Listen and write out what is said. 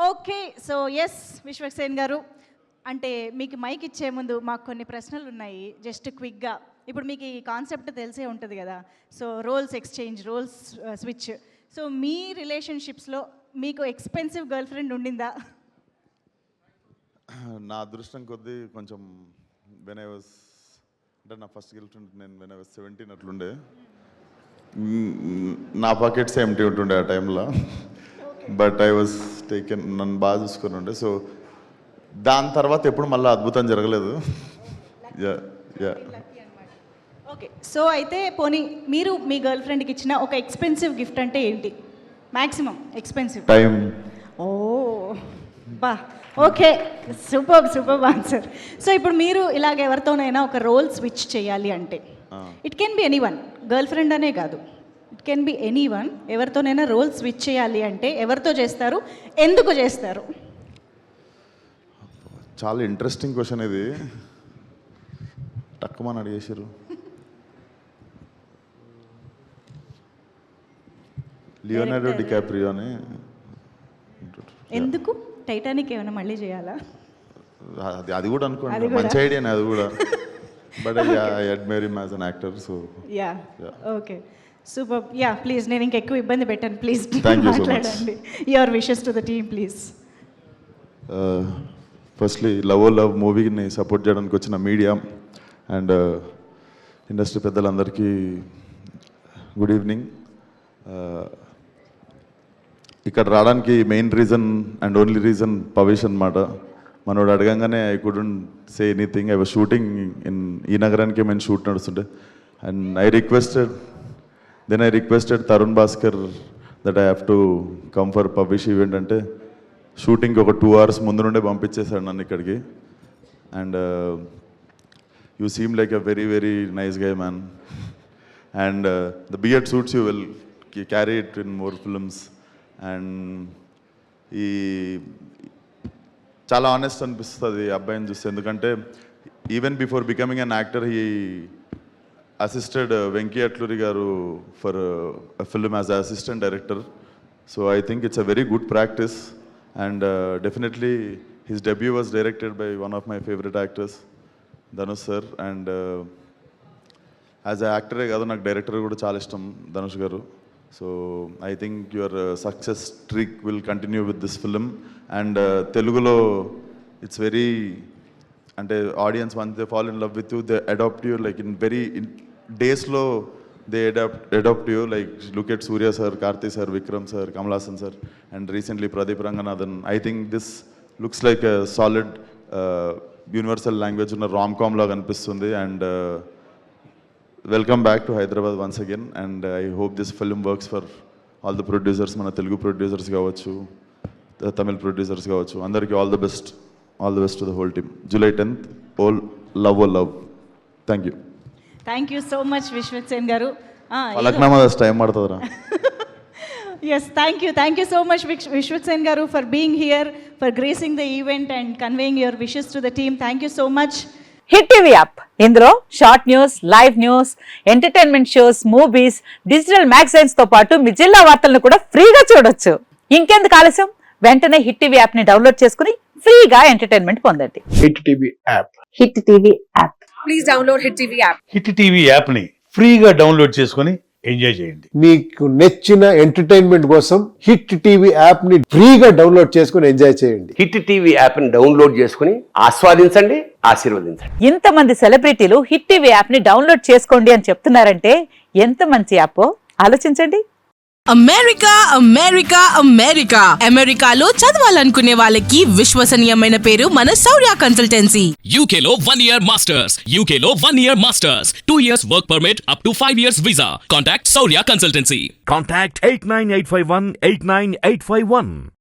Okay. So yes Vishwaksen గారు, అంటే మీకు మైక్ ఇచ్చే ముందు మాకు కొన్ని ప్రశ్నలు ఉన్నాయి. జస్ట్ క్విక్గా, ఇప్పుడు మీకు ఈ కాన్సెప్ట్ తెలిసే ఉంటుంది కదా. So roles exchange, roles switch. So మీ రిలేషన్షిప్స్లో మీకు ఎక్స్పెన్సివ్ గర్ల్ ఫ్రెండ్ ఉండిందా? నా అదృష్టం కొద్దీ కొంచెం వెన్ ఐ వాజ్, అంటే నా ఫస్ట్ గర్ల్ ఫ్రెండ్ నేను వెన్ ఐ వాజ్ 17 అట్లుండే. నా పాకెట్స్ ఎంటీ ఉంటుండే ఆ టైంలో. బట్ ఐ వాజ్ టేకెన్, నన్ను బాగా చూసుకొని ఉండే. సో దాని తర్వాత ఎప్పుడు మళ్ళీ అద్భుతం జరగలేదు. Yeah yeah okay. సో అయితే పోనీ మీరు మీ గర్ల్ ఫ్రెండ్కి ఇచ్చిన ఒక ఎక్స్పెన్సివ్ గిఫ్ట్ అంటే ఏంటి? Maximum expensive time. ఓ బా, ఓకే, సూపర్ ఆన్సర్. సో ఇప్పుడు మీరు ఇలాగ ఎవరితోనైనా ఒక రోల్ స్విచ్ చేయాలి అంటే, it can be anyone, girl friend అనే కాదు, ఇట్ కెన్ బి ఎనీవన్. ఎవరితోనైనా రోల్ స్విచ్ చేయాలి అంటే ఎవరితో చేస్తారు, ఎందుకు చేస్తారు? చాలా ఇంట్రెస్టింగ్ క్వశ్చన్ ఇది. టక్కుమని అడిగేసారు. లియోనార్డో డికాప్రియో అని. ఎందుకు? టైటానిక్ ఏమైనా మళ్ళీ చేయాలా? అది కూడా అనుకోండి, మంచి ఐడియానే అది కూడా. But I admire him as an actor. So ya okay, super. Ya please, నేను ఇంకెక్కువ ఇబ్బంది పెట్టాను, ప్లీజ్ మాట్లాడండి. Your wishes to the team please. Firstly love మూవీని సపోర్ట్ చేయడానికి వచ్చిన మీడియా అండ్ ఇండస్ట్రీ పెద్దలందరికీ గుడ్ ఈవినింగ్. ఇక్కడ రావడానికి main reason and only reason Pavish అనమాట. మనోడు అడగంగానే I couldn't say anything. I was shooting in ఈ నగరానికి మేము షూట్ నడుస్తుంటే and I requested Tarun Bhaskar that I have to come for Pavish event. అంటే షూటింగ్ ఒక 2 hours ముందు నుండే పంపించేశాడు నన్ను ఇక్కడికి. And you seem like a very very nice guy man. And the beard suits you will carry it in more films. And ఈ చాలా honest అనిపిస్తుంది అబ్బాయిని చూస్తే, ఎందుకంటే even before becoming an actor he assisted Venky Atluri garu for a film as a assistant director. So I think it's a very good practice. And definitely his debut was directed by one of my favourite actors, Dhanush sir. And as a యాక్టరే కాదు, నాకు director కూడా చాలా ఇష్టం, Dhanush garu. So I think your success trick will continue with this film. And తెలుగులో it's very, అంటే audience once they fall in love with you, they adapt you like in very డేస్లో they adopt you. Like look at Surya sir, Karthi sir, Vikram sir, Kamal Haasan sir, and recently Pradeep Ranganathan. I think this looks like a solid universal language in a rom-com laga anipistundi. And welcome back to Hyderabad once again. And I hope this film works for all the producers, mana Telugu producers kavachu, the Tamil producers kavachu, andariki all the best to the whole team. July 10th, all love. Thank you. Thank you so much Vishwaksen garu. Falaknuma time పడుతుందిరా. Yes, thank you so much Vishwaksen garu for being here, for gracing the event and conveying your wishes to the team. Thank you so much. Hit TV app, ఇందులో short news, live news, entertainment shows, movies, digital magazines తో పాటు మీ జిల్లా వార్తలను కూడా ఫ్రీగా చూడొచ్చు. ఇంకెందుకు ఆలస్యం, వెంటనే హిట్ టీవీ యాప్ ని డౌన్లోడ్ చేసుకుని ఫ్రీగా ఎంటర్టైన్మెంట్ పొందండి. Hit TV app. Hit TV app, please download hit TV app. Hit TV app ని ఫ్రీగా డౌన్లోడ్ చేసుకొని ఎంజాయ్ చేయండి. మీకు నచ్చిన ఎంటర్టైన్మెంట్ కోసం హిట్ టీవీ యాప్ ని ఫ్రీగా డౌన్లోడ్ చేసుకొని ఎంజాయ్ చేయండి. హిట్ టీవీ యాప్ ని డౌన్లోడ్ చేసుకుని ఆస్వాదించండి, ఆశీర్వదించండి. ఇంతమంది సెలబ్రిటీలు హిట్ టీవీ యాప్ ని డౌన్లోడ్ చేసుకోండి అని చెప్తున్నారంటే ఎంత మంచి యాప్ ఆలోచించండి. అమెరికాలో చదవాలనుకునే వాళ్ళకి విశ్వసనీయమైన పేరు మన శౌర్య కన్సల్టెన్సీ. UK లో 1 year masters, UK లో 1 year masters, 2 years work permit up to 5 years visa. Contact Saurya Consultancy. Contact 89851 89851.